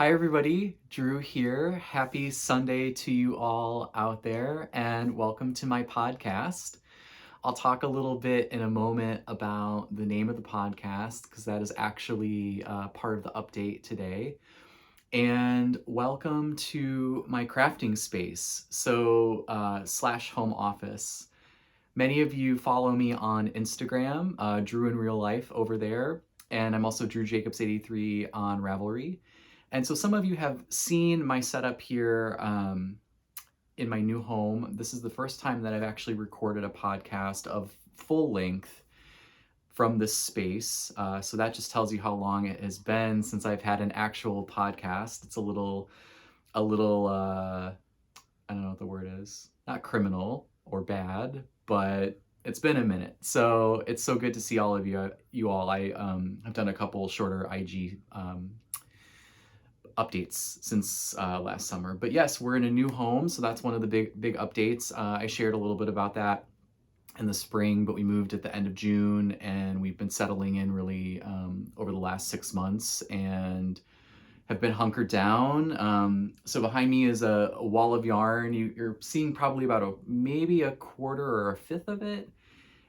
Hi, everybody. Drew here. Happy Sunday to you all out there, and welcome to my podcast. I'll talk a little bit in a moment about the name of the podcast because that is actually part of the update today. And welcome to my crafting space, slash home office. Many of you follow me on Instagram, Drew in Real Life over there, and I'm also Drew Jacobs 83 on Ravelry. And so some of you have seen my setup here in my new home. This is the first time that I've actually recorded a podcast of full length from this space. So that just tells you how long it has been since I've had an actual podcast. It's a little, I don't know what the word is, not criminal or bad, but it's been a minute. So it's so good to see all of you all. I have done a couple shorter IG updates since last summer. But yes, we're in a new home, so that's one of the big updates. I shared a little bit about that in the spring, but we moved at the end of June, and we've been settling in really over the last 6 months and have been hunkered down. So behind me is a wall of yarn. You're seeing probably about maybe a quarter or a fifth of it.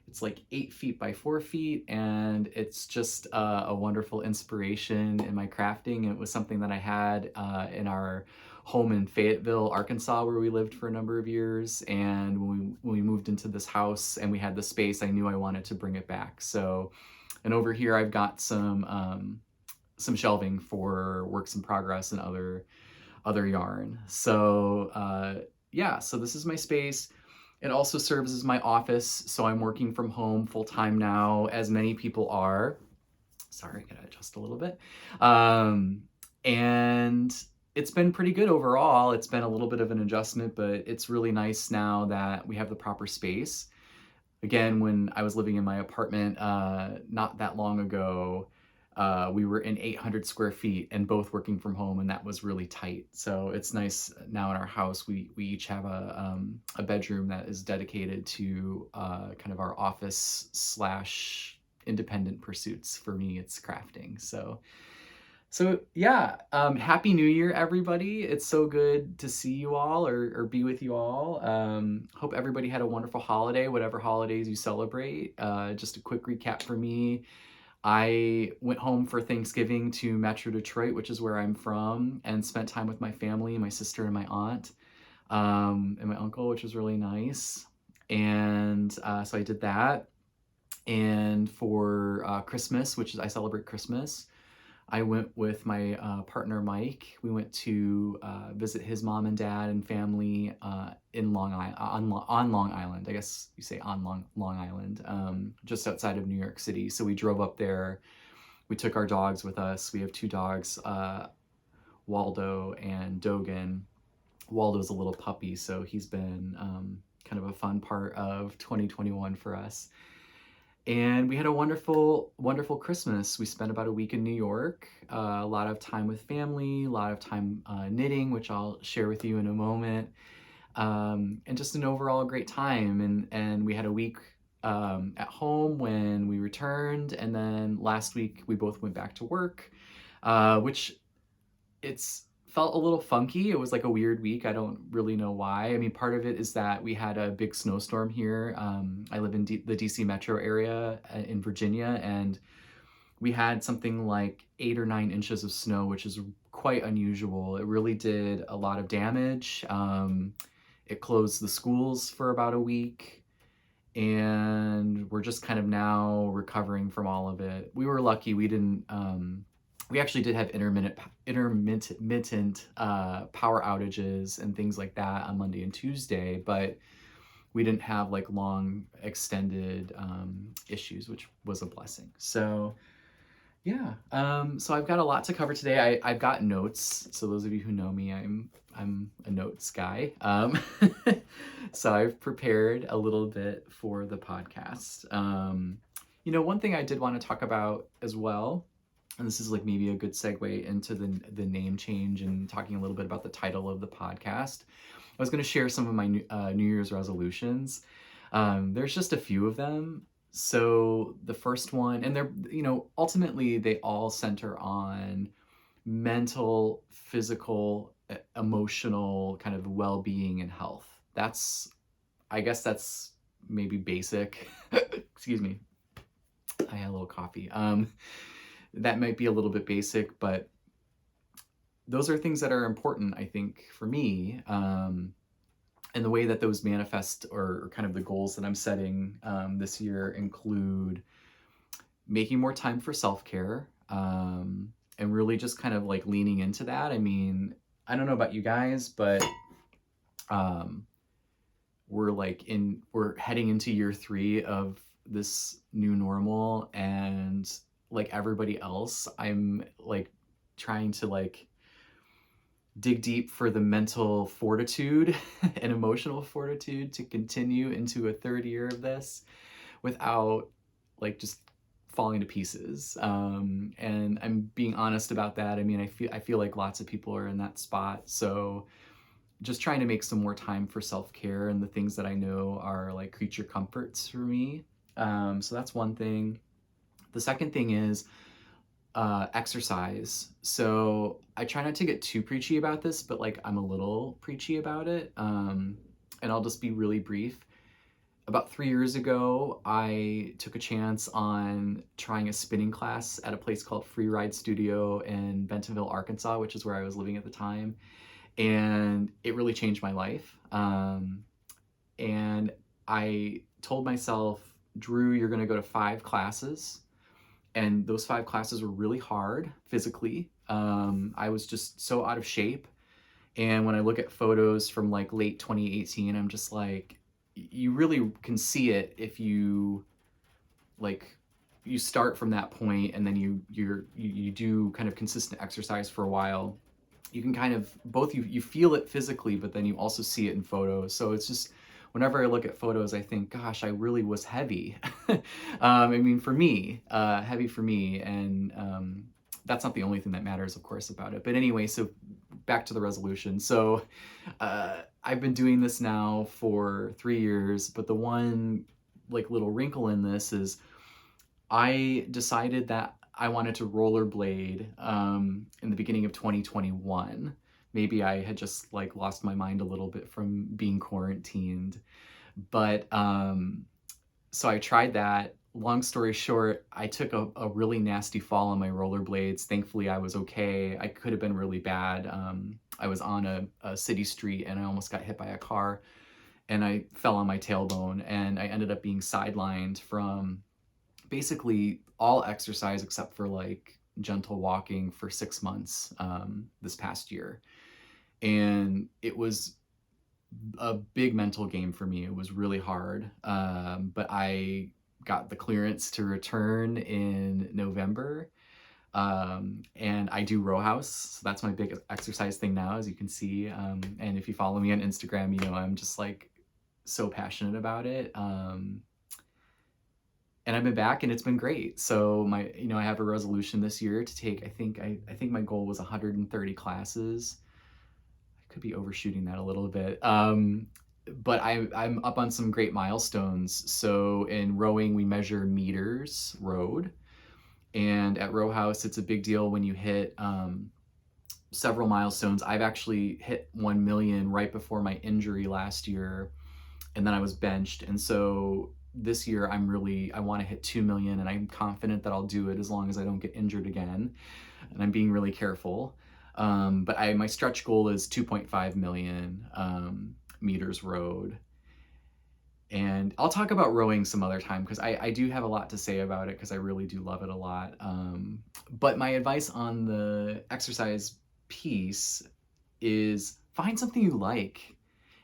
It's like 8 feet by 4 feet, and it's just a wonderful inspiration in my crafting. It was something that I had in our home in Fayetteville, Arkansas, where we lived for a number of years. And when we moved into this house and we had the space, I knew I wanted to bring it back. So, and over here I've got some shelving for works in progress and other yarn. So yeah, so this is my space. It also serves as my office, so I'm working from home full time now, as many people are. Sorry, I gotta adjust a little bit. And it's been pretty good overall. It's been a little bit of an adjustment, but it's really nice now that we have the proper space. Again, when I was living in my apartment not that long ago, we were in 800 square feet and both working from home, and that was really tight. So it's nice now in our house. We each have a bedroom that is dedicated to kind of our office slash independent pursuits. For me, it's crafting. So yeah, Happy New Year, everybody. It's so good to see you all or be with you all. Hope everybody had a wonderful holiday, whatever holidays you celebrate. Just a quick recap for me. I went home for Thanksgiving to Metro Detroit, which is where I'm from, and spent time with my family, my sister and my aunt, and my uncle, which was really nice. And so I did that. And for Christmas, which is I celebrate Christmas, I went with my partner Mike. We went to visit his mom and dad and family in Long Island, on Long Island. I guess you say on Long Island, just outside of New York City. So we drove up there. We took our dogs with us. We have two dogs, Waldo and Dogan. Waldo's a little puppy, so he's been kind of a fun part of 2021 for us. And we had a wonderful, wonderful Christmas. We spent about a week in New York, a lot of time with family, a lot of time knitting, which I'll share with you in a moment, and just an overall great time. And we had a week at home when we returned, and then last week we both went back to work, which it's felt a little funky. It was like a weird week. I don't really know why. I mean, part of it is that we had a big snowstorm here. I live in the DC metro area in Virginia, and we had something like 8 or 9 inches of snow, which is quite unusual. It really did a lot of damage. It closed the schools for about a week, and we're just kind of now recovering from all of it. We were lucky. We didn't we actually did have intermittent power outages and things like that on Monday and Tuesday, but we didn't have like long extended issues, which was a blessing. So yeah, so I've got a lot to cover today. I've got notes. So those of you who know me, I'm a notes guy. So I've prepared a little bit for the podcast. One thing I did want to talk about as well, and this is like maybe a good segue into the name change and talking a little bit about the title of the podcast. I was going to share some of my New Year's resolutions. There's just a few of them. So the first one, and they're, ultimately they all center on mental, physical, emotional kind of well-being and health. I guess that's maybe basic. Excuse me. I had a little coffee. That might be a little bit basic, but those are things that are important, I think, for me. And the way that those manifest, or kind of the goals that I'm setting this year, include making more time for self-care, and really just kind of like leaning into that. I mean, I don't know about you guys, but um, we're heading into year 3 of this new normal, and like everybody else, I'm like trying to like dig deep for the mental fortitude and emotional fortitude to continue into a 3rd year of this without like just falling to pieces. And I'm being honest about that. I mean, I feel like lots of people are in that spot. So just trying to make some more time for self-care and the things that I know are like creature comforts for me. So that's one thing. The second thing is exercise. So I try not to get too preachy about this, but like I'm a little preachy about it. And I'll just be really brief. About 3 years ago, I took a chance on trying a spinning class at a place called Free Ride Studio in Bentonville, Arkansas, which is where I was living at the time. And it really changed my life. And I told myself, Drew, you're going to go to 5 classes. And those 5 classes were really hard physically. I was just so out of shape. And when I look at photos from like late 2018, I'm just like, you really can see it if you like you start from that point, and then you do kind of consistent exercise for a while. You can kind of both, you feel it physically, but then you also see it in photos. So it's just, whenever I look at photos, I think, gosh, I really was heavy. I mean, for me, heavy for me. And that's not the only thing that matters, of course, about it. But anyway, so back to the resolution. So I've been doing this now for 3 years, but the one like little wrinkle in this is I decided that I wanted to rollerblade in the beginning of 2021. Maybe I had just like lost my mind a little bit from being quarantined. But so I tried that. Long story short, I took a really nasty fall on my rollerblades. Thankfully, I was okay. I could have been really bad. I was on a city street and I almost got hit by a car, and I fell on my tailbone, and I ended up being sidelined from basically all exercise except for like gentle walking for 6 months this past year. And it was a big mental game for me. It was really hard. But I got the clearance to return in November. And I do row house. So that's my big exercise thing now, as you can see. And if you follow me on Instagram, you know, I'm just like so passionate about it. And I've been back and it's been great. So I have a resolution this year to take, I think my goal was 130 classes. I could be overshooting that a little bit. But I'm up on some great milestones. So in rowing, we measure meters rowed. And at Row House, it's a big deal when you hit several milestones. I've actually hit 1 million right before my injury last year, and then I was benched. And so this year I want to hit 2 million, and I'm confident that I'll do it as long as I don't get injured again. And I'm being really careful. But my stretch goal is 2.5 million meters rowed. And I'll talk about rowing some other time, because I do have a lot to say about it, because I really do love it a lot. But my advice on the exercise piece is find something you like.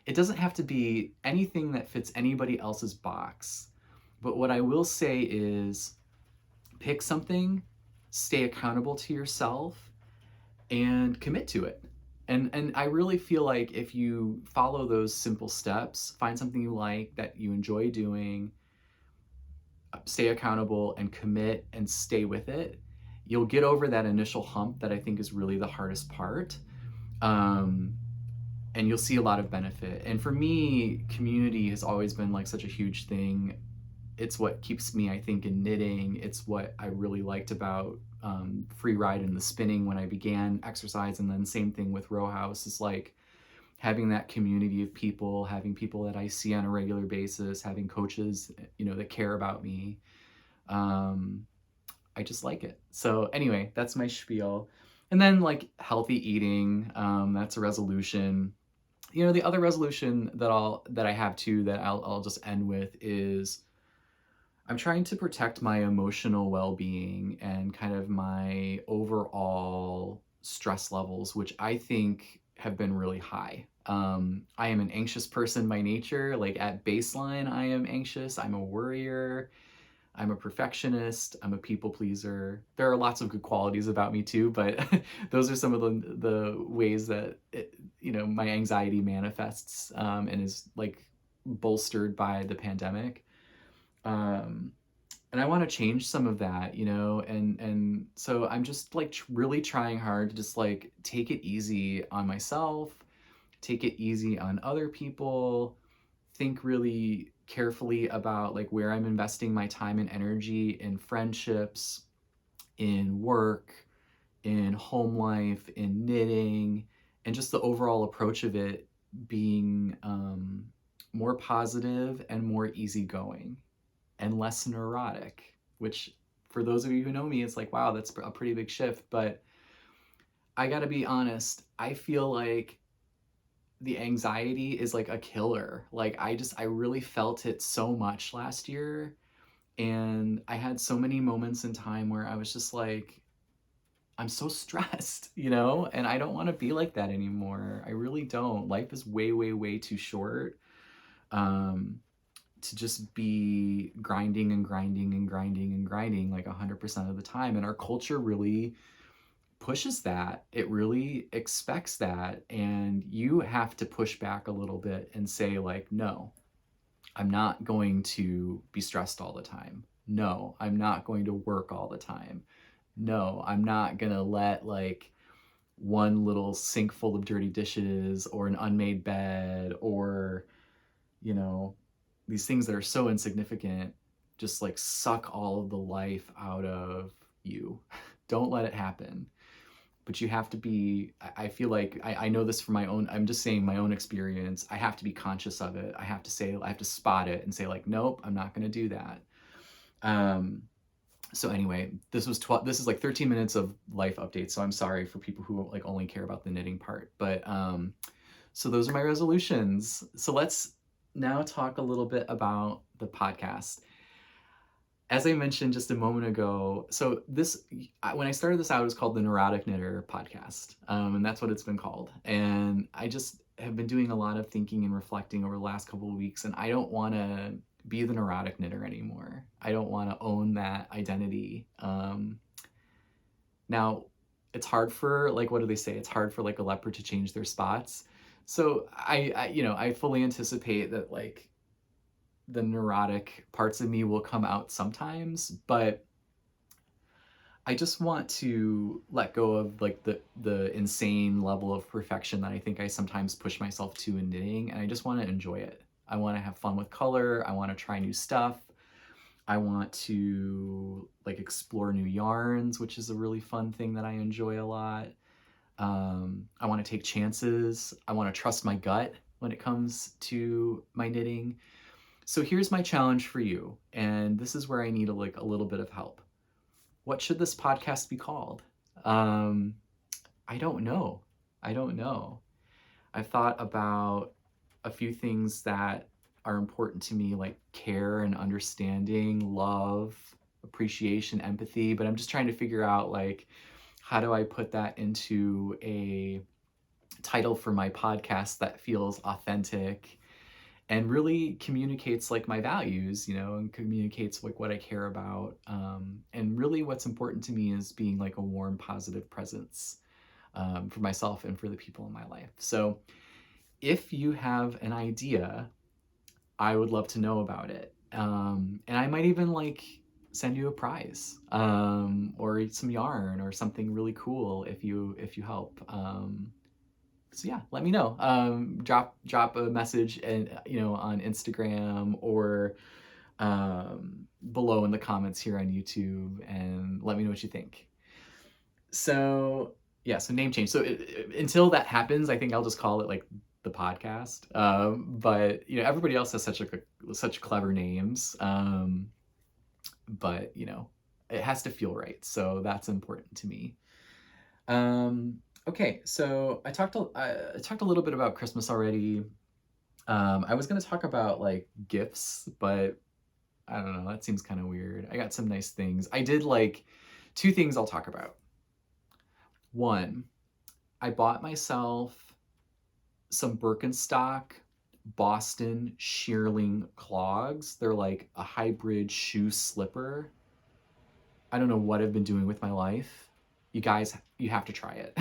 It doesn't have to be anything that fits anybody else's box. But what I will say is pick something, stay accountable to yourself, and commit to it. And I really feel like if you follow those simple steps, find something you like that you enjoy doing, stay accountable and commit and stay with it, you'll get over that initial hump that I think is really the hardest part. And you'll see a lot of benefit. And for me, community has always been like such a huge thing. It's what keeps me, I think, in knitting. It's what I really liked about free ride in the spinning when I began exercise, and then same thing with row house is like having that community of people, having people that I see on a regular basis, having coaches, that care about me. Um, I just like it. So anyway, that's my spiel. And then like healthy eating, that's a resolution. The other resolution that I have too that I'll just end with is I'm trying to protect my emotional well-being and kind of my overall stress levels, which I think have been really high. I am an anxious person by nature. Like at baseline, I am anxious. I'm a worrier. I'm a perfectionist. I'm a people pleaser. There are lots of good qualities about me too, but those are some of the ways that my anxiety manifests, and is like bolstered by the pandemic. Um, and I want to change some of that, and so I'm just like really trying hard to just like take it easy on myself, take it easy on other people, think really carefully about like where I'm investing my time and energy in friendships, in work, in home life, in knitting, and just the overall approach of it being more positive and more easygoing and less neurotic, which for those of you who know me, it's like, wow, that's a pretty big shift. But I gotta be honest, I feel like the anxiety is like a killer. Like I really felt it so much last year. And I had so many moments in time where I was just like, I'm so stressed, and I don't want to be like that anymore. I really don't. Life is way, way, way too short. Um, to just be grinding and grinding and grinding and grinding like 100% of the time. And our culture really pushes that. It really expects that. And you have to push back a little bit and say, like, no, I'm not going to be stressed all the time. No, I'm not going to work all the time. No, I'm not going to let like one little sink full of dirty dishes or an unmade bed or, you know, these things that are so insignificant just like suck all of the life out of you. Don't let it happen. But you have to be, I feel like, I know this from my own, I'm just saying my own experience. I have to be conscious of it. I have to spot it and say, like, nope, I'm not going to do that. So anyway, this is like 13 minutes of life updates. So I'm sorry for people who like only care about the knitting part. But so those are my resolutions. So let's now talk a little bit about the podcast. As I mentioned just a moment ago, so when I started this out, it was called the Neurotic Knitter Podcast, and that's what it's been called. And I just have been doing a lot of thinking and reflecting over the last couple of weeks, and I don't want to be the neurotic knitter anymore. I don't want to own that identity. Now, it's hard for, like, what do they say? It's hard for like a leopard to change their spots. So I fully anticipate that like the neurotic parts of me will come out sometimes, but I just want to let go of like the insane level of perfection that I think I sometimes push myself to in knitting, and I just want to enjoy it. I want to have fun with color. I want to try new stuff. I want to like explore new yarns, which is a really fun thing that I enjoy a lot. I want to take chances. I want to trust my gut when it comes to my knitting. So here's my challenge for you, and this is where I need a little bit of help. What should this podcast be called? Um, I don't know. I don't know. I've thought about a few things that are important to me, like care and understanding, love, appreciation, empathy, but I'm just trying to figure out like how do I put that into a title for my podcast that feels authentic and really communicates like my values, and communicates like what I care about. And really what's important to me is being like a warm, positive presence for myself and for the people in my life. So if you have an idea, I would love to know about it. And I might even like send you a prize or some yarn or something really cool if you help. So yeah, let me know. Drop a message and on Instagram or below in the comments here on YouTube, and let me know what you think. So yeah, so name change. So until that happens, I think I'll just call it like the podcast. But you know, everybody else has such clever names. But you know, it has to feel right. So that's important to me. Um, okay, so I talked a little bit about Christmas already. I was gonna talk about like gifts, but I don't know. That seems kind of weird. I got some nice things. I did like two things I'll talk about. One, I bought myself some Birkenstock Boston shearling clogs. They're like a hybrid shoe slipper. I don't know what I've been doing with my life. You guys, you have to try it.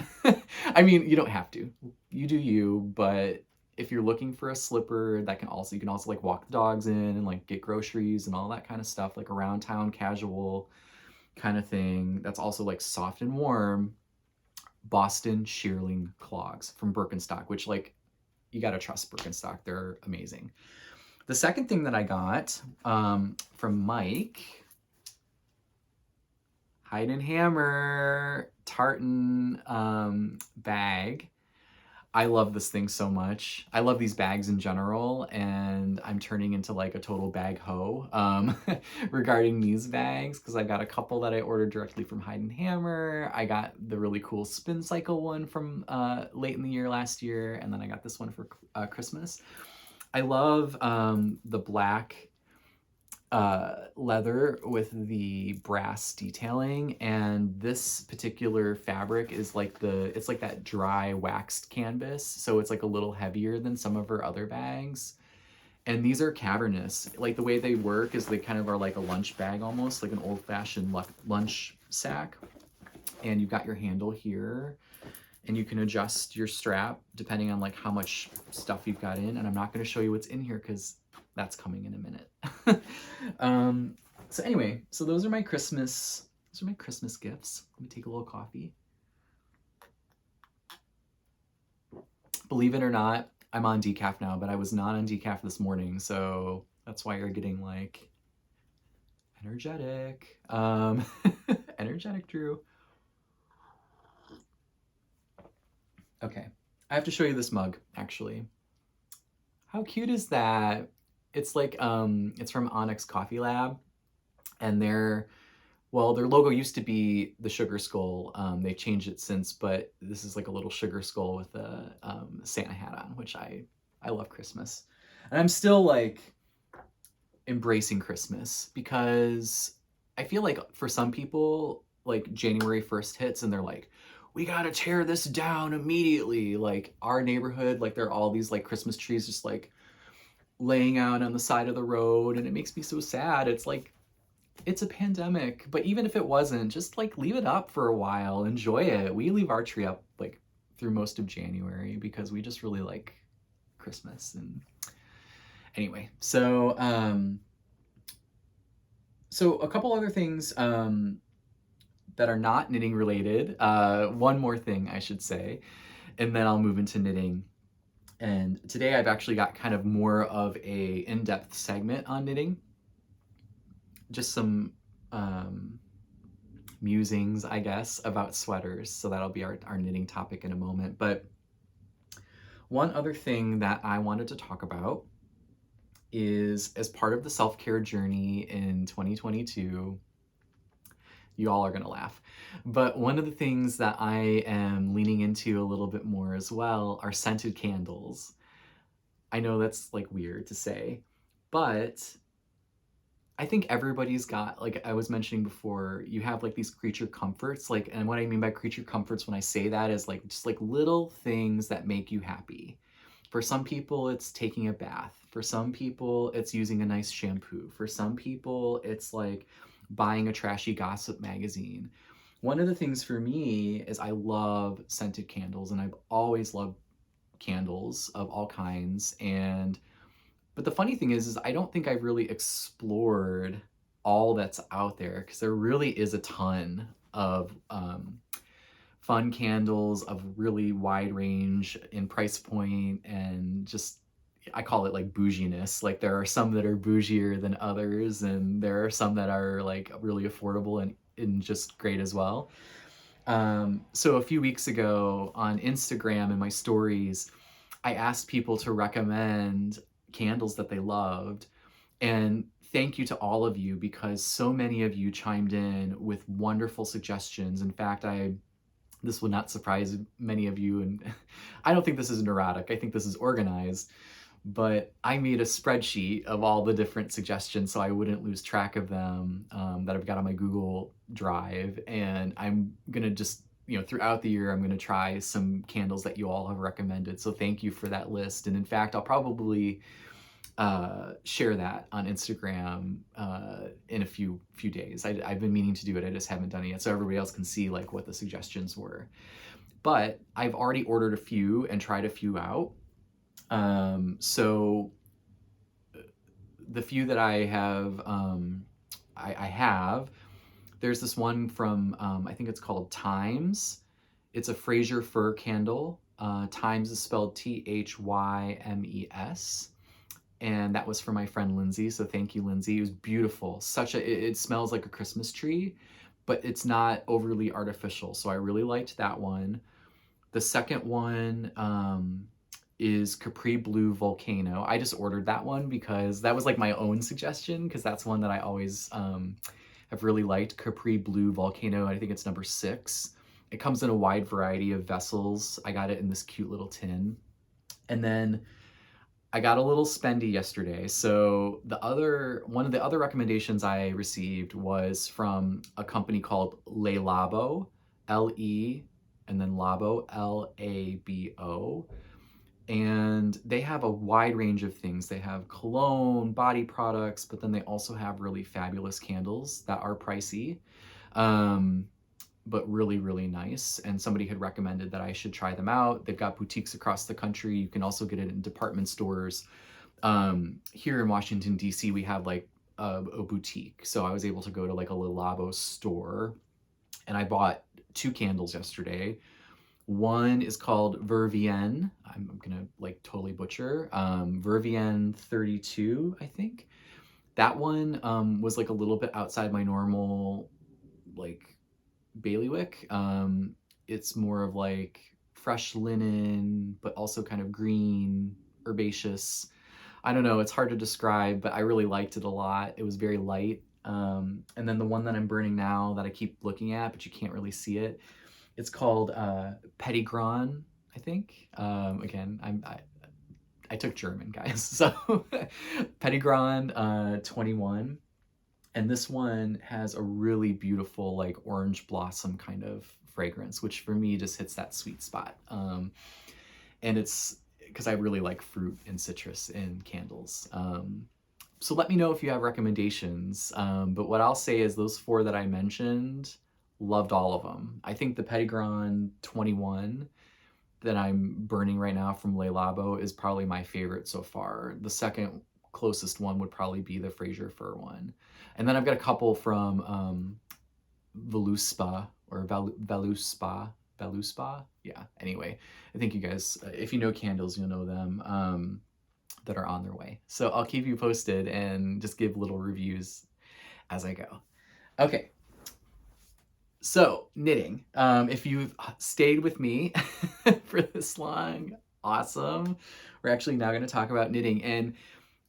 I mean, you don't have to. You do you, but if you're looking for a slipper that you can also like walk the dogs in and like get groceries and all that kind of stuff, like around town casual kind of thing. That's also like soft and warm. Boston shearling clogs from Birkenstock, which like you got to trust Birkenstock. They're amazing. The second thing that I got from Mike, Hide and Hammer tartan bag. I love this thing so much. I love these bags in general, and I'm turning into like a total bag hoe regarding these bags because I got a couple that I ordered directly from Hide and Hammer. I got the really cool Spin Cycle one from late in the year last year, and then I got this one for Christmas. I love the black leather with the brass detailing, and this particular fabric is like it's like that dry waxed canvas, so it's like a little heavier than some of her other bags. And these are cavernous. Like the way they work is they kind of are like a lunch bag, almost like an old-fashioned lunch sack, and you've got your handle here, and you can adjust your strap depending on like how much stuff you've got in. And I'm not going to show you what's in here because that's coming in a minute. So anyway, so those are my Christmas gifts. Let me take a little coffee. Believe it or not, I'm on decaf now, but I was not on decaf this morning, so that's why you're getting like energetic. Energetic Drew. Okay, I have to show you this mug, actually. How cute is that? It's like, it's from Onyx Coffee Lab, and their logo used to be the sugar skull. They've changed it since, but this is like a little sugar skull with a Santa hat on, which I love Christmas. And I'm still like embracing Christmas because I feel like for some people, like January 1st hits and they're like, we gotta tear this down immediately. Like our neighborhood, like there are all these like Christmas trees just like laying out on the side of the road, and it makes me so sad. It's like, it's a pandemic, but even if it wasn't, just like leave it up for a while, enjoy it. We leave our tree up like through most of January because we just really like Christmas. And anyway, so a couple other things that are not knitting related. One more thing I should say, and then I'll move into knitting. And today I've actually got kind of more of a in-depth segment on knitting. Just some musings, I guess, about sweaters. So that'll be our knitting topic in a moment. But one other thing that I wanted to talk about is, as part of the self-care journey in 2022, you all are going to laugh. But one of the things that I am leaning into a little bit more as well are scented candles. I know that's like weird to say, but I think everybody's got, like I was mentioning before, you have like these creature comforts, like, and what I mean by creature comforts when I say that is like just like little things that make you happy. For some people, it's taking a bath. For some people, it's using a nice shampoo. For some people, it's like buying a trashy gossip magazine. One of the things for me is I love scented candles, and I've always loved candles of all kinds. But the funny thing is I don't think I've really explored all that's out there, because there really is a ton of fun candles of really wide range in price point, and just, I call it like bouginess. Like there are some that are bougier than others, and there are some that are like really affordable and just great as well. So a few weeks ago on Instagram in my stories, I asked people to recommend candles that they loved. And thank you to all of you because so many of you chimed in with wonderful suggestions. In fact, this will not surprise many of you, and I don't think this is neurotic. I think this is organized. But I made a spreadsheet of all the different suggestions so I wouldn't lose track of them, that I've got on my Google Drive. And I'm gonna just, throughout the year, I'm gonna try some candles that you all have recommended. So thank you for that list. And in fact, I'll probably share that on Instagram in a few days. I've been meaning to do it. I just haven't done it yet, so everybody else can see like what the suggestions were. But I've already ordered a few and tried a few out. So the few that I have, there's this one from, I think it's called Thymes. It's a Fraser fir candle. Thymes is spelled Thymes. And that was for my friend Lindsay. So thank you, Lindsay. It was beautiful. It smells like a Christmas tree, but it's not overly artificial. So I really liked that one. The second one, is Capri Blue Volcano. I just ordered that one because that was like my own suggestion, because that's one that I always have really liked. Capri Blue Volcano, I think it's number 6. It comes in a wide variety of vessels. I got it in this cute little tin. And then I got a little spendy yesterday. So one of the other recommendations I received was from a company called Le Labo, L-E, and then Labo, L-A-B-O. And they have a wide range of things. They have cologne, body products, but then they also have really fabulous candles that are pricey, but really, really nice. And somebody had recommended that I should try them out. They've got boutiques across the country. You can also get it in department stores. Here in Washington, D.C., we have like a boutique. So I was able to go to like a Le Labo store, and I bought 2 candles yesterday. One is called Vervienne. I'm gonna like totally butcher. Vervienne 32, I think. That one was like a little bit outside my normal like bailiwick. It's more of like fresh linen, but also kind of green, herbaceous. I don't know, it's hard to describe, but I really liked it a lot. It was very light. And then the one that I'm burning now that I keep looking at, but you can't really see it, it's called Petit Grand, I think. Again, I took German, guys. So Petit Grand 21. And this one has a really beautiful like orange blossom kind of fragrance, which for me just hits that sweet spot. And it's because I really like fruit and citrus in candles. So let me know if you have recommendations. But what I'll say is those 4 that I mentioned, loved all of them. I think the Petit Grand 21 that I'm burning right now from Le Labo is probably my favorite so far. The second closest one would probably be the Fraser fir one. And then I've got a couple from Voluspa or Voluspa. Yeah, anyway, I think you guys, if you know candles, you'll know them, that are on their way. So I'll keep you posted and just give little reviews as I go. Okay. So knitting, if you've stayed with me for this long, awesome. We're actually now going to talk about knitting. And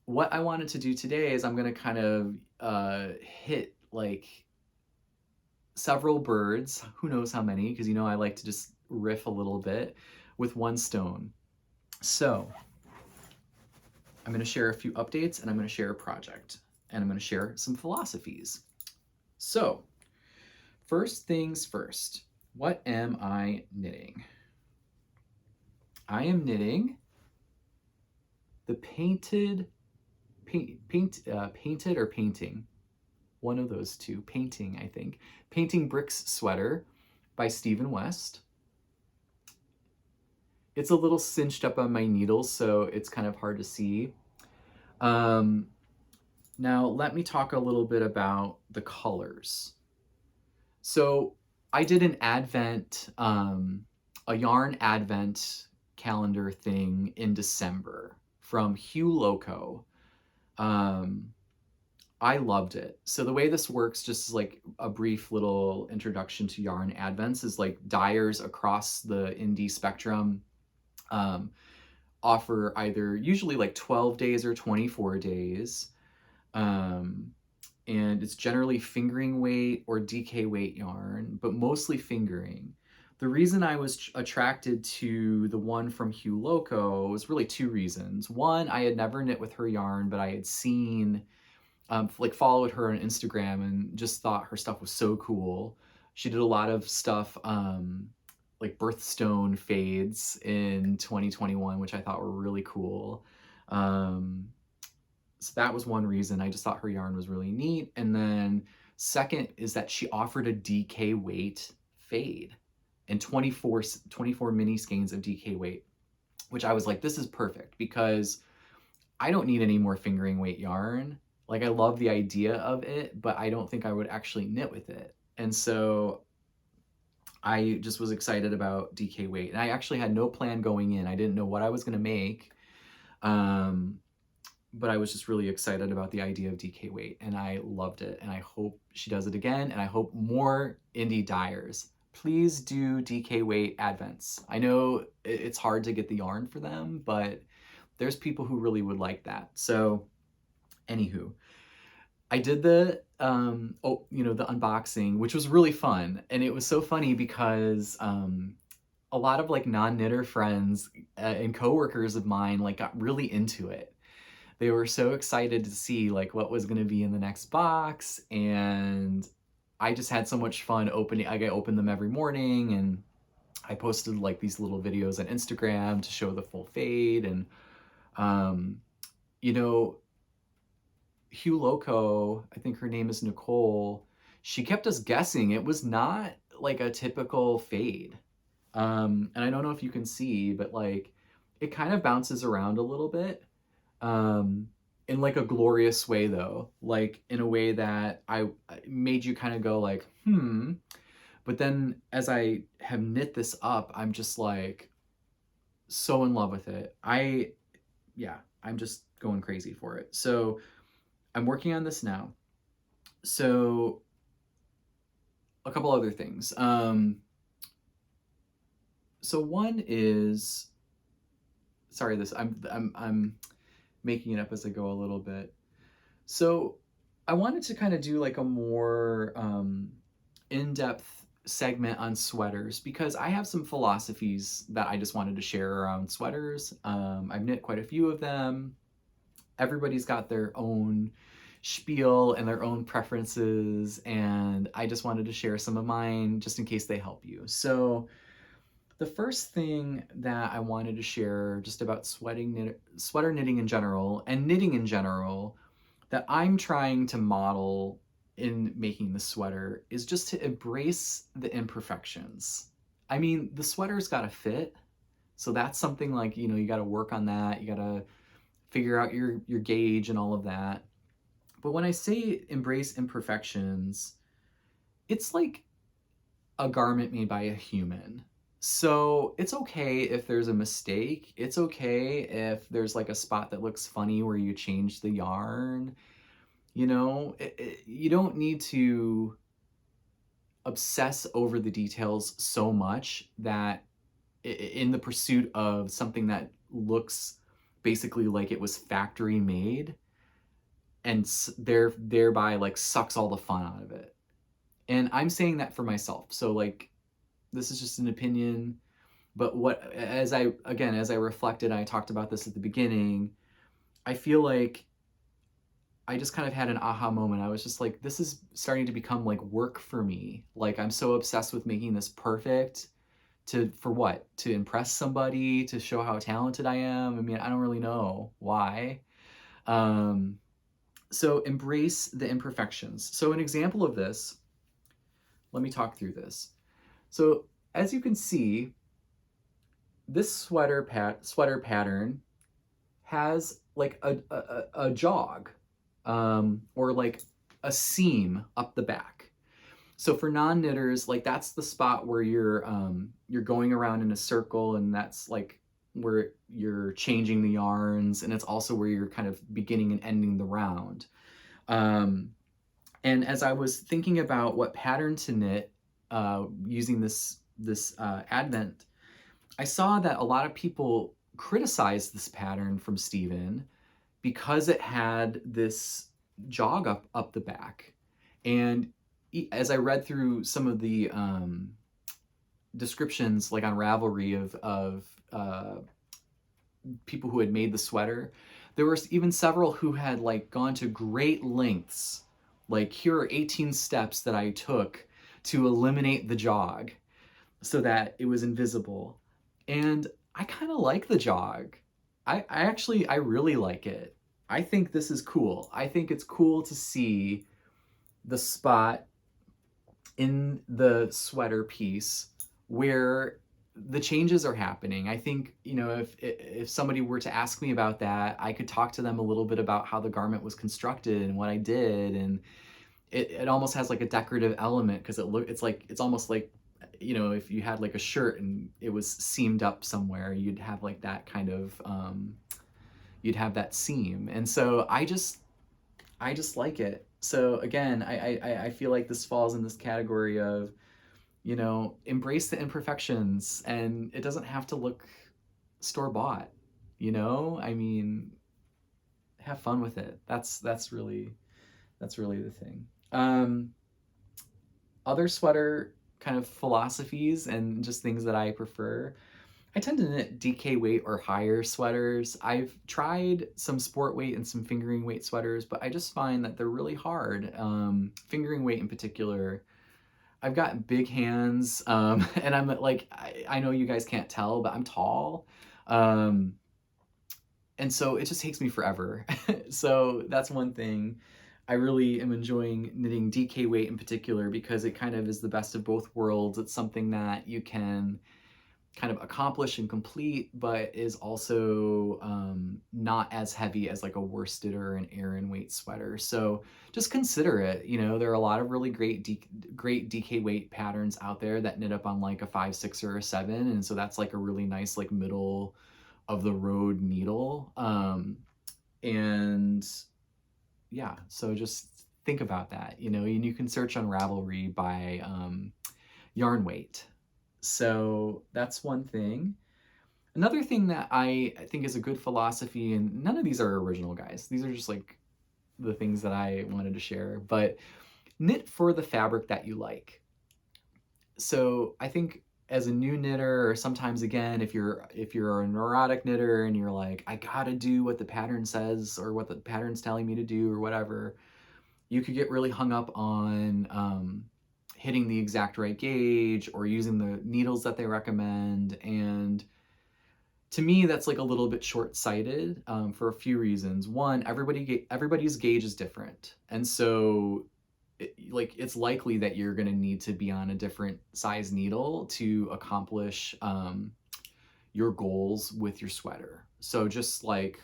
what I wanted to do today is I'm going to kind of hit like several birds, who knows how many, because I like to just riff a little bit with one stone. So I'm going to share a few updates, and I'm going to share a project, and I'm going to share some philosophies. So first things first, what am I knitting? I am knitting the painted or painting, one of those two, painting, I think, Painting Bricks sweater by Stephen West. It's a little cinched up on my needles, so it's kind of hard to see. Now let me talk a little bit about the colors. So I did an advent, a yarn advent calendar thing in December from Hue Loco. I loved it. So the way this works, just as like a brief little introduction to yarn advents, is like dyers across the indie spectrum um, offer either usually like 12 days or 24 days. Um, and it's generally fingering weight or DK weight yarn, but mostly fingering. The reason I was attracted to the one from Hugh Loco was really two reasons. One, I had never knit with her yarn, but I had seen, like followed her on Instagram and just thought her stuff was so cool. She did a lot of stuff, like birthstone fades in 2021, which I thought were really cool. Um, so that was one reason. I just thought her yarn was really neat. And then second is that she offered a DK weight fade and 24 mini skeins of DK weight, which I was like, this is perfect because I don't need any more fingering weight yarn. Like I love the idea of it, but I don't think I would actually knit with it. And so I just was excited about DK weight. And I actually had no plan going in. I didn't know what I was going to make. Um, but I was just really excited about the idea of DK weight and I loved it. And I hope she does it again. And I hope more indie dyers, please do DK weight advents. I know it's hard to get the yarn for them, but there's people who really would like that. So anywho, I did the the unboxing, which was really fun. And it was so funny because a lot of like non-knitter friends and coworkers of mine like got really into it. They were so excited to see like what was going to be in the next box, and I just had so much fun opening. I opened them every morning, and I posted like these little videos on Instagram to show the full fade. And um, you know, Hugh Loco, I think her name is Nicole. She kept us guessing. It was not like a typical fade. And I don't know if you can see, but like it kind of bounces around a little bit. In like a glorious way though, like in a way that I made you kind of go like, but then as I have knit this up, I'm just like so in love with it. Yeah, I'm just going crazy for it. So I'm working on this now. So a couple other things. So one is, sorry, this I'm making it up as I go a little bit. So I wanted to kind of do like a more in-depth segment on sweaters because I have some philosophies that I just wanted to share around sweaters. I've knit quite a few of them. Everybody's got their own spiel and their own preferences, and I just wanted to share some of mine just in case they help you. So the first thing that I wanted to share just about sweater knitting in general and knitting in general that I'm trying to model in making the sweater is just to embrace the imperfections. I mean, the sweater's got to fit. So that's something like, you got to work on that. You got to figure out your gauge and all of that. But when I say embrace imperfections, it's like a garment made by a human. So it's okay if there's a mistake. It's okay if there's like a spot that looks funny where you change the yarn. You don't need to obsess over the details so much that in the pursuit of something that looks basically like it was factory made and thereby like sucks all the fun out of it. And I'm saying that for myself. So like this is just an opinion, but as I reflected, I talked about this at the beginning, I feel like I just kind of had an aha moment. I was just like, this is starting to become like work for me. Like I'm so obsessed with making this perfect for what? To impress somebody, to show how talented I am. I mean, I don't really know why. Um, so embrace the imperfections. So an example of this, let me talk through this. So as you can see, this sweater pattern has like a jog, or like a seam up the back. So for non-knitters, like that's the spot where you're going around in a circle, and that's like where you're changing the yarns, and it's also where you're kind of beginning and ending the round. Um, and as I was thinking about what pattern to knit using this Advent, I saw that a lot of people criticized this pattern from Stephen because it had this jog up the back. And as I read through some of the descriptions, like on Ravelry of people who had made the sweater, there were even several who had like gone to great lengths. Like, here are 18 steps that I took to eliminate the jog so that it was invisible. And I kind of like the jog. I really like it. I think this is cool. I think it's cool to see the spot in the sweater piece where the changes are happening. I think, you know, if somebody were to ask me about that, I could talk to them a little bit about how the garment was constructed and what I did, and it almost has like a decorative element because it's almost like, you know, if you had like a shirt and it was seamed up somewhere, you'd have like that kind of you'd have that seam. And so I just like it. So again, I feel like this falls in this category of, you know, embrace the imperfections, and it doesn't have to look store bought. You know, I mean, have fun with it. That's really the thing. Other sweater kind of philosophies and just things that I prefer. I tend to knit DK weight or higher sweaters. I've tried some sport weight and some fingering weight sweaters, but I just find that they're really hard. Fingering weight in particular, I've got big hands, and I'm like, I know you guys can't tell, but I'm tall. Um, and so it just takes me forever. So that's one thing. I really am enjoying knitting DK weight in particular because it kind of is the best of both worlds. It's something that you can kind of accomplish and complete, but is also not as heavy as like a worsted or an Aran weight sweater. So just consider it. You know, there are a lot of really great DK weight patterns out there that knit up on like a 5, 6, or a 7, and so that's like a really nice like middle of the road needle. And yeah, so just think about that. You know, and you can search on Ravelry by yarn weight. So that's one thing. Another thing that I think is a good philosophy, and none of these are original, guys. These are just like the things that I wanted to share, but knit for the fabric that you like. So I think as a new knitter, or sometimes again, if you're a neurotic knitter and you're like, I gotta do what the pattern says or what the pattern's telling me to do or whatever, you could get really hung up on hitting the exact right gauge or using the needles that they recommend. And to me, that's like a little bit short-sighted for a few reasons. One, everybody's gauge is different, and so it's likely that you're going to need to be on a different size needle to accomplish your goals with your sweater. So just like,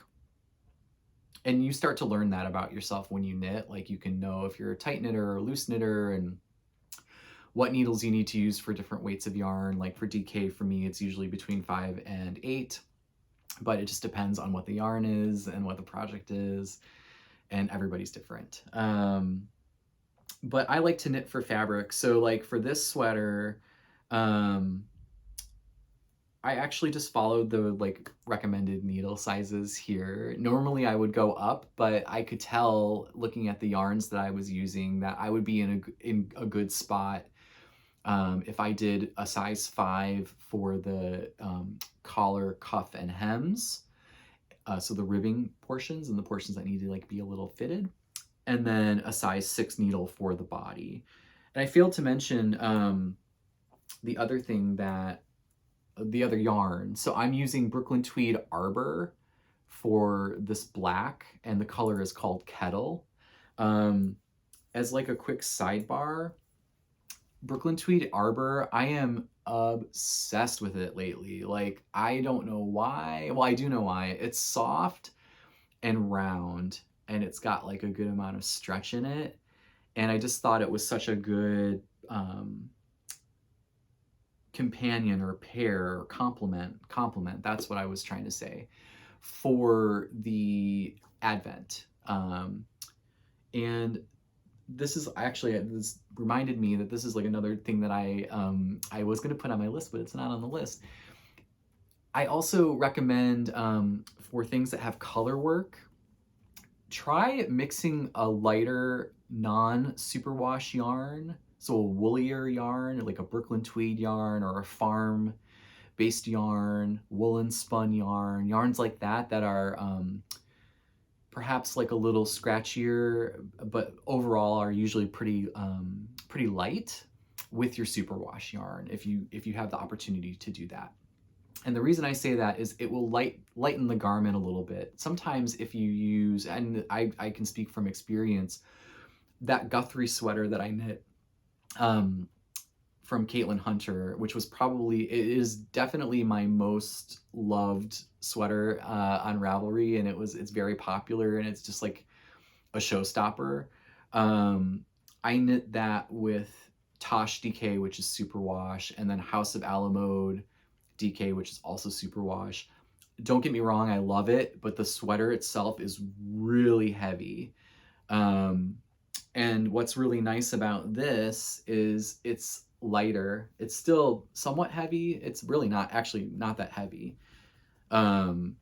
and you start to learn that about yourself when you knit. Like, you can know if you're a tight knitter or a loose knitter, and what needles you need to use for different weights of yarn. Like for DK, for me, it's usually between 5 and 8, but it just depends on what the yarn is and what the project is, and everybody's different. But I like to knit for fabric. So like for this sweater, I actually just followed the like recommended needle sizes here. Normally I would go up, but I could tell looking at the yarns that I was using that I would be in a good spot if I did a size 5 for the collar, cuff, and hems, so the ribbing portions and the portions that need to like be a little fitted, and then a size 6 needle for the body. And I failed to mention the other thing that the other yarn. So I'm using Brooklyn Tweed Arbor for this black, and the color is called Kettle. As like a quick sidebar, Brooklyn Tweed Arbor, I am obsessed with it lately. Like, I don't know why. Well, I do know why. It's soft and round, and it's got like a good amount of stretch in it. And I just thought it was such a good companion or pair or complement, that's what I was trying to say, for the Advent. And this reminded me that this is like another thing that I was going to put on my list, but it's not on the list. I also recommend for things that have color work, try mixing a lighter non-superwash yarn, so a woollier yarn like a Brooklyn tweed yarn or a farm based yarn, woolen spun yarn, yarns like that that are perhaps like a little scratchier, but overall are usually pretty light with your superwash yarn if you have the opportunity to do that. And the reason I say that is it will lighten the garment a little bit. Sometimes if you use, and I can speak from experience, that Guthrie sweater that I knit um, from Caitlin Hunter, which was it is definitely my most loved sweater on Ravelry, and it's very popular, and it's just like a showstopper. I knit that with Tosh DK, which is superwash, and then House of Alamode DK, which is also superwash. Don't get me wrong, I love it, but the sweater itself is really heavy. And what's really nice about this is it's lighter. It's still somewhat heavy. It's really not that heavy. And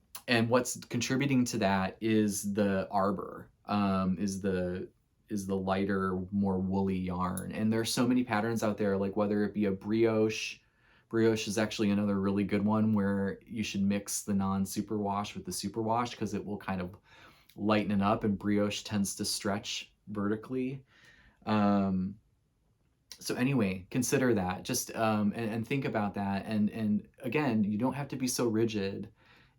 what's contributing to that is the arbor, is the lighter, more woolly yarn. And there's so many patterns out there, like whether it be a brioche. Brioche is actually another really good one where you should mix the non-superwash with the superwash because it will kind of lighten it up, and brioche tends to stretch vertically. So anyway, consider that, just and think about that. And again, you don't have to be so rigid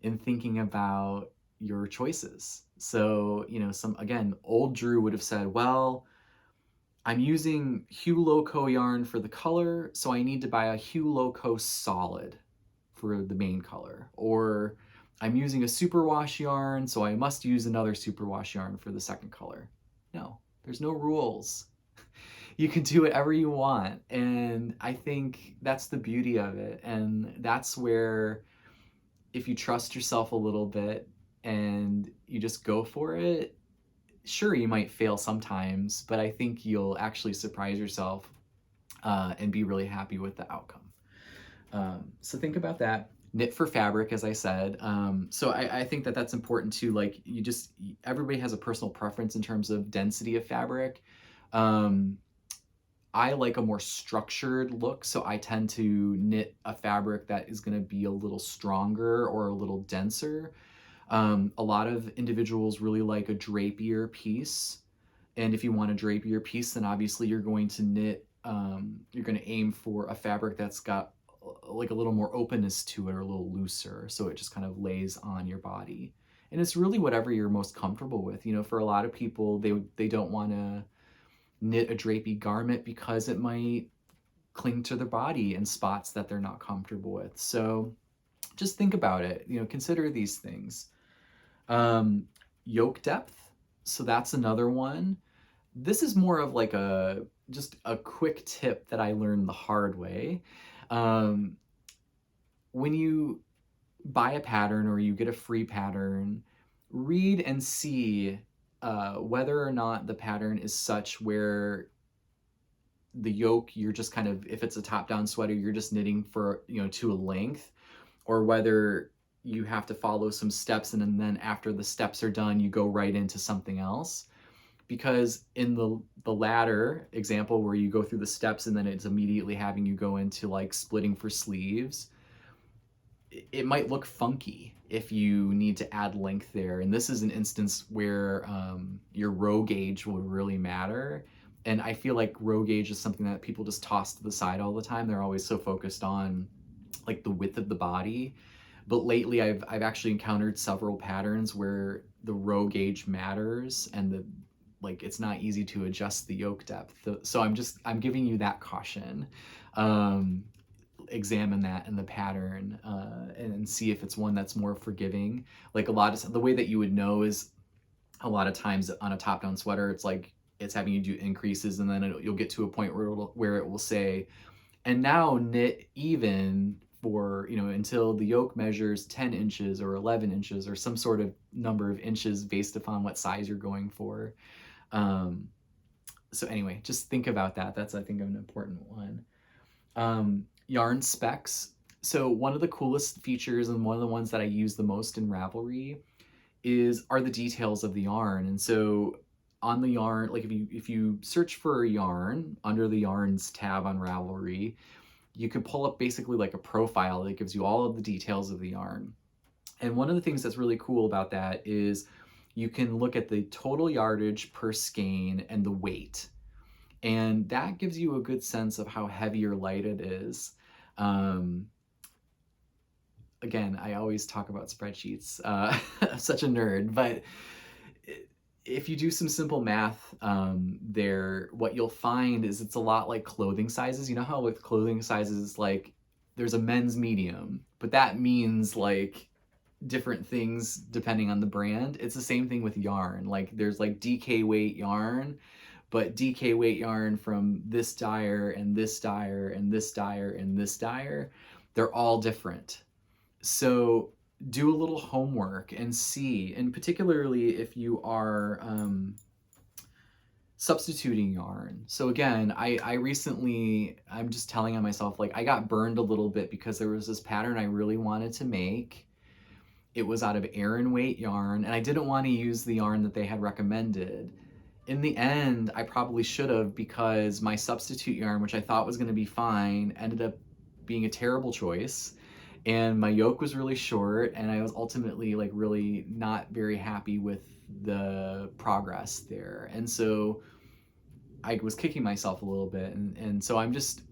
in thinking about your choices. So, old Drew would have said, well, I'm using Hue Loco yarn for the color, so I need to buy a Hue Loco solid for the main color. Or I'm using a superwash yarn, so I must use another superwash yarn for the second color. No, there's no rules. You can do whatever you want. And I think that's the beauty of it. And that's where, if you trust yourself a little bit and you just go for it, sure, you might fail sometimes, but I think you'll actually surprise yourself and be really happy with the outcome. So think about that. Knit for fabric, as I said. So I think that that's important too. Like everybody has a personal preference in terms of density of fabric. I like a more structured look, so I tend to knit a fabric that is going to be a little stronger or a little denser. A lot of individuals really like a drapier piece. And if you want a drapier piece, then obviously you're going to aim for a fabric that's got like a little more openness to it or a little looser. So it just kind of lays on your body. And it's really whatever you're most comfortable with. For a lot of people, they don't want to knit a drapey garment because it might cling to their body in spots that they're not comfortable with. So just think about it, consider these things. Yoke depth. So that's another one. This is more of like just a quick tip that I learned the hard way. When you buy a pattern or you get a free pattern, read and see whether or not the pattern is such where the yoke, you're just kind of, if it's a top-down sweater, you're just knitting for, to a length, or whether you have to follow some steps and then after the steps are done, you go right into something else. Because in the latter example where you go through the steps and then it's immediately having you go into like splitting for sleeves, it might look funky if you need to add length there. And this is an instance where your row gauge will really matter. And I feel like row gauge is something that people just toss to the side all the time. They're always so focused on like the width of the body. But lately I've actually encountered several patterns where the row gauge matters and it's not easy to adjust the yoke depth. So I'm giving you that caution. Examine that in the pattern and see if it's one that's more forgiving. Like the way that you would know is a lot of times on a top-down sweater, it's like it's having you do increases, and then you'll get to a point where it will say, and now knit even for, until the yoke measures 10 inches or 11 inches or some sort of number of inches based upon what size you're going for. Um, so anyway, just think about that. That's, I think, an important one. Yarn specs. So one of the coolest features and one of the ones that I use the most in Ravelry are the details of the yarn. And so on the yarn, like if you search for a yarn under the yarns tab on Ravelry, you can pull up basically like a profile that gives you all of the details of the yarn. And one of the things that's really cool about that is you can look at the total yardage per skein and the weight. And that gives you a good sense of how heavy or light it is. Again, I always talk about spreadsheets. I'm such a nerd, but if you do some simple math there, what you'll find is it's a lot like clothing sizes. You know how with clothing sizes, like there's a men's medium, but that means like different things depending on the brand. It's the same thing with yarn. Like there's like DK weight yarn, but DK weight yarn from this dyer and this dyer and this dyer and this dyer, they're all different. So do a little homework and see, and particularly if you are substituting yarn. So again, I recently, I'm just telling on myself, like I got burned a little bit because there was this pattern I really wanted to make. It was out of Aran weight yarn, and I didn't want to use the yarn that they had recommended. In the end, I probably should have, because my substitute yarn, which I thought was going to be fine, ended up being a terrible choice. And my yoke was really short, and I was ultimately like really not very happy with the progress there. And so I was kicking myself a little bit. And so I'm just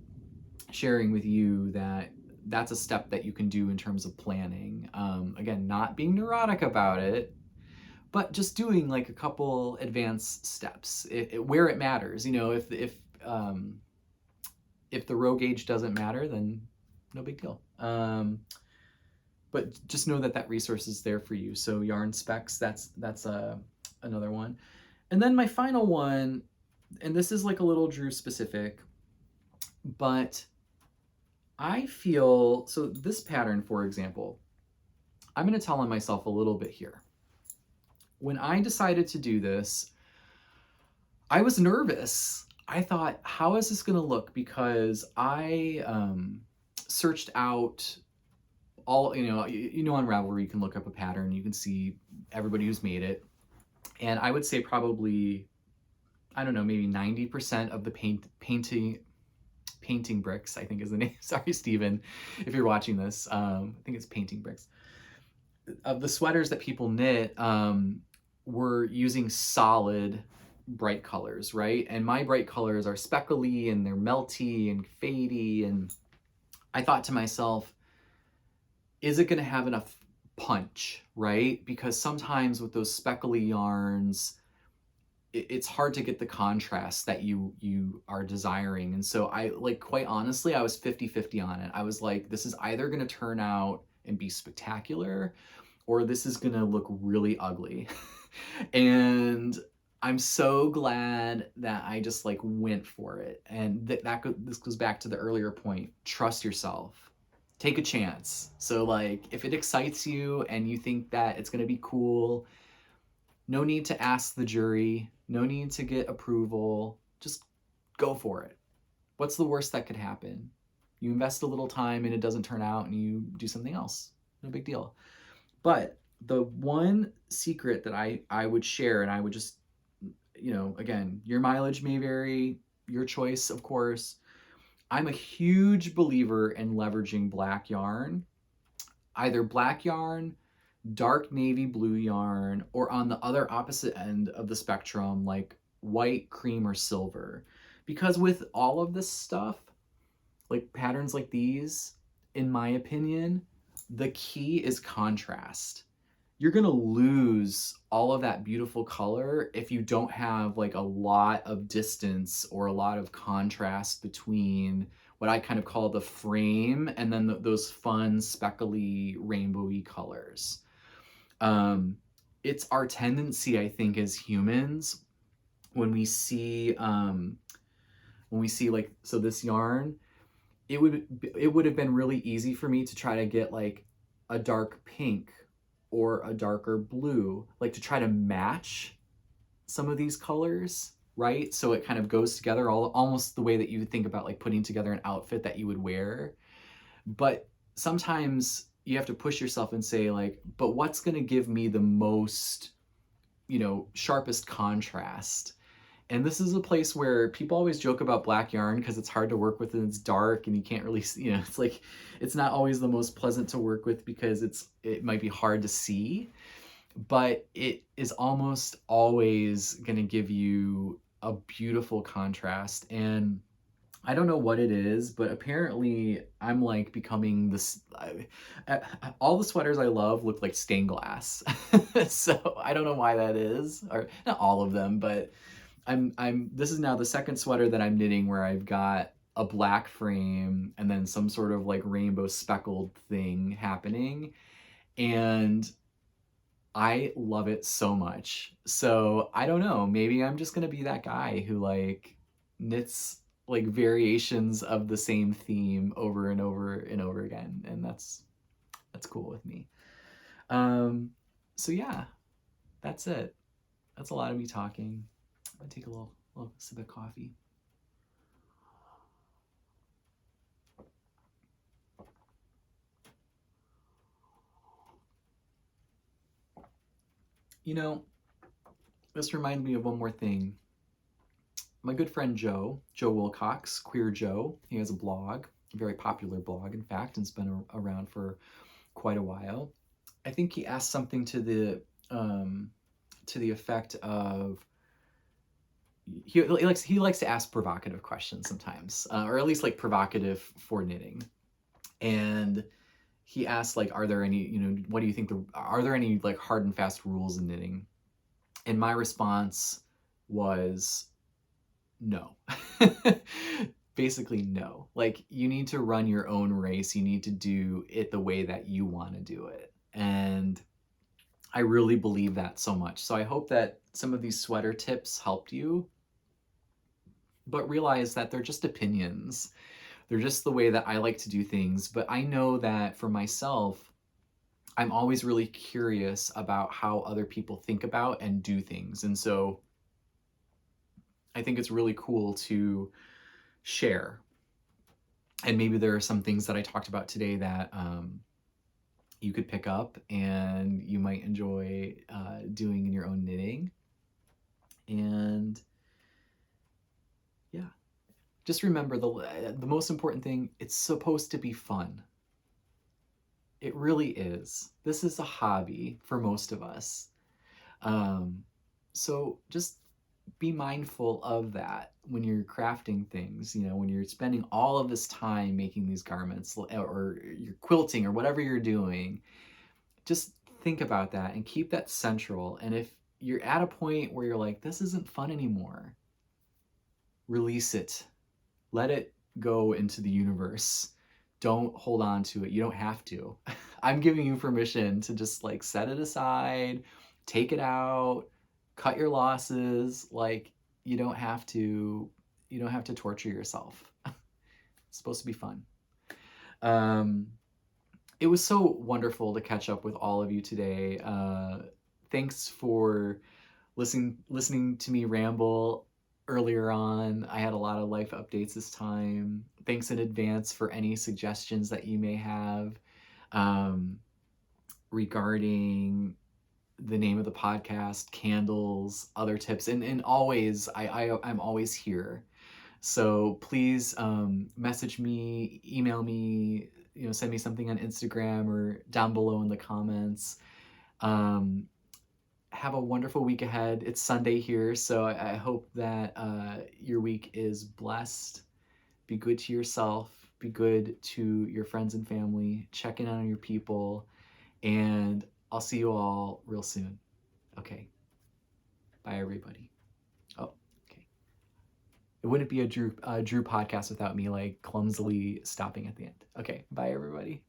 sharing with you that that's a step that you can do in terms of planning. Again, not being neurotic about it, but just doing like a couple advanced steps where it matters. You know, if the row gauge doesn't matter, then no big deal. But just know that that resource is there for you. So yarn specs, that's another one. And then my final one, and this is like a little Drew specific, but I feel, so this pattern, for example, I'm going to tell on myself a little bit here. When I decided to do this, I was nervous. I thought, how is this going to look? Because I searched out all, you know, on Ravelry, you can look up a pattern, you can see everybody who's made it. And I would say probably, I don't know, maybe 90% of the painting bricks, I think is the name. Sorry, Steven, if you're watching this. I think it's painting bricks. Of the sweaters that people knit, were using solid bright colors, right? And my bright colors are speckly and they're melty and fadey. And I thought to myself, is it going to have enough punch, right? Because sometimes with those speckly yarns, it's hard to get the contrast that you are desiring. And so I, like, quite honestly, I was 50-50 on it. I was like, this is either going to turn out and be spectacular, or this is going to look really ugly. And I'm so glad that I just like went for it. And this goes back to the earlier point. Trust yourself. Take a chance. So like if it excites you and you think that it's going to be cool, no need to ask the jury, no need to get approval. Just go for it. What's the worst that could happen? You invest a little time and it doesn't turn out and you do something else. No big deal. But the one secret that I would share, and I would just, again, your mileage may vary, your choice, of course. I'm a huge believer in leveraging black yarn, either black yarn, dark navy blue yarn, or on the other opposite end of the spectrum, like white, cream, or silver. Because with all of this stuff, like patterns like these, in my opinion, the key is contrast. You're gonna lose all of that beautiful color if you don't have like a lot of distance or a lot of contrast between what I kind of call the frame and then those fun speckly rainbowy colors. It's our tendency, I think, as humans, when we see like, so this yarn, it would have been really easy for me to try to get like a dark pink or a darker blue, like to try to match some of these colors, right? So it kind of goes together almost the way that you would think about like putting together an outfit that you would wear. But sometimes you have to push yourself and say like, but what's going to give me the most, sharpest contrast? And this is a place where people always joke about black yarn because it's hard to work with and it's dark and you can't really see, it's like, it's not always the most pleasant to work with because it might be hard to see, but it is almost always going to give you a beautiful contrast. And I don't know what it is, but apparently I'm like becoming this. All the sweaters I love look like stained glass. So I don't know why that is, or not all of them, but this is now the second sweater that I'm knitting where I've got a black frame and then some sort of like rainbow speckled thing happening. And I love it so much. So I don't know, maybe I'm just gonna be that guy who like knits like variations of the same theme over and over and over again. And that's cool with me. So yeah, that's it. That's a lot of me talking. I'm gonna take a little sip of coffee. This reminds me of one more thing. My good friend Joe Wilcox, Queer Joe, he has a blog, a very popular blog, in fact, and it's been around for quite a while. I think he asked something to the effect of he likes to ask provocative questions sometimes, or at least like provocative for knitting. And he asked like, are there any, what do you think are there any like hard and fast rules in knitting? And my response was no. Basically no. Like, you need to run your own race. You need to do it the way that you want to do it. And I really believe that so much. So I hope that some of these sweater tips helped you, but realize that they're just opinions. They're just the way that I like to do things. But I know that for myself, I'm always really curious about how other people think about and do things. And so I think it's really cool to share. And maybe there are some things that I talked about today that you could pick up and you might enjoy doing in your own knitting. And yeah, just remember the most important thing, it's supposed to be fun. It really is. This is a hobby for most of us. So just be mindful of that when you're crafting things, when you're spending all of this time making these garments or you're quilting or whatever you're doing. Just think about that and keep that central. And if you're at a point where you're like, this isn't fun anymore, release it. Let it go into the universe. Don't hold on to it. You don't have to. I'm giving you permission to just like set it aside, take it out, cut your losses. Like, you don't have to torture yourself. It's supposed to be fun. It was so wonderful to catch up with all of you today. Thanks for listening to me ramble earlier on. I had a lot of life updates this time. Thanks in advance for any suggestions that you may have regarding the name of the podcast, candles, other tips, and always I'm always here. So please message me, email me, send me something on Instagram or down below in the comments. Have a wonderful week ahead. It's Sunday here, so I hope that your week is blessed. Be good to yourself. Be good to your friends and family. Check in on your people. And I'll see you all real soon. Okay. Bye, everybody. Oh, okay. It wouldn't be a Drew podcast without me like clumsily stopping at the end. Okay. Bye, everybody.